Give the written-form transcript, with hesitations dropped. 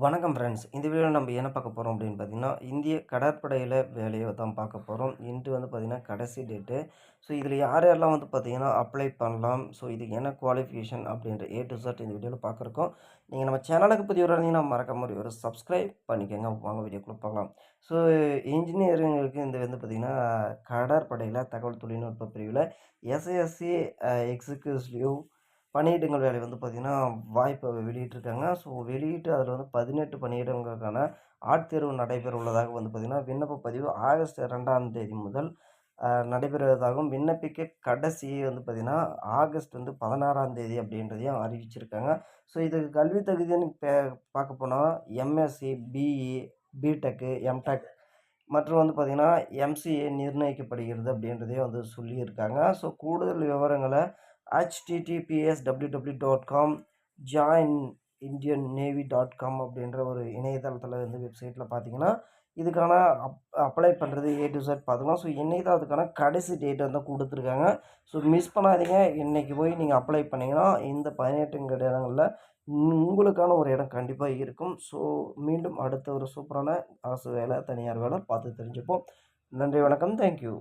வணக்கம் ஃப்ரெண்ட்ஸ். இந்த வீடியோவில் நம்ம என்ன பார்க்க போகிறோம் அப்படின்னு பார்த்தீங்கன்னா, இந்திய கடற்படையில் வேலையை தான் பார்க்க போகிறோம். இன்று வந்து பார்த்தீங்கன்னா கடைசி டேட்டு. ஸோ இதில் யார் யாரெல்லாம் வந்து பார்த்தீங்கன்னா அப்ளை பண்ணலாம். ஸோ இதுக்கு என்ன குவாலிஃபிகேஷன் அப்படின்ற ஏ டு Z இந்த வீடியோவில் பார்க்குறோம். நீங்கள் நம்ம சேனலுக்கு புதியவராக இருந்தீங்கன்னா மறக்காம ஒரு சப்ஸ்கிரைப் பண்ணிக்கோங்க. வாங்க வீடியோக்குள்ளே பார்க்கலாம். ஸோ இன்ஜினியரிங்களுக்கு இந்த வந்து பார்த்தீங்கன்னா கடற்படையில் தகவல் தொழில்நுட்ப பிரிவில் எஸ்எஸ்சி எக்ஸிக்யூட்டிவ் பணியிடங்கள் வேலை வந்து பார்த்திங்கன்னா வாய்ப்பை வெளியிட்டிருக்காங்க. ஸோ வெளியிட்டு அதில் வந்து 18 பணியிடங்களுக்கான ஆட்தேர்வு நடைபெற உள்ளதாக வந்து பார்த்திங்கன்னா விண்ணப்ப பதிவு ஆகஸ்ட் 2ஆம் தேதி முதல் நடைபெறுவதாகவும் விண்ணப்பிக்க கடைசி வந்து பார்த்திங்கன்னா ஆகஸ்ட் வந்து 16ஆம் தேதி அப்படின்றதையும் அறிவிச்சிருக்காங்க. ஸோ இதுக்கு கல்வி தகுதின்னு பார்க்க போனால் எம்எஸ்சி, பிஇ, பிடெக்கு, எம்டெக் மற்றும் வந்து பார்த்திங்கன்னா எம்சிஏ நிர்ணயிக்கப்படுகிறது அப்படின்றதையும் வந்து சொல்லியிருக்காங்க. ஸோ கூடுதல் விவரங்களை https://www.com joinindiannavy.com அப்படின்ற ஒரு இணையதளத்தில் வந்து வெப்சைட்டில் பார்த்தீங்கன்னா இதுக்கான அப்ளை பண்ணுறது ஏ டு Z பார்த்துக்கலாம். ஸோ இன்றைக்கி தான் அதுக்கான கடைசி டேட் வந்து கொடுத்துருக்காங்க. ஸோ மிஸ் பண்ணாதீங்க. இன்றைக்கி போய் நீங்கள் அப்ளை பண்ணிங்கன்னா இந்த 18 இடங்களில் உங்களுக்கான ஒரு இடம் கண்டிப்பாக இருக்கும். ஸோ மீண்டும் அடுத்த ஒரு சூப்பரான அரசு வேலை, தனியார் வேலை பார்த்து தெரிஞ்சுப்போம். நன்றி, வணக்கம், தேங்க்யூ.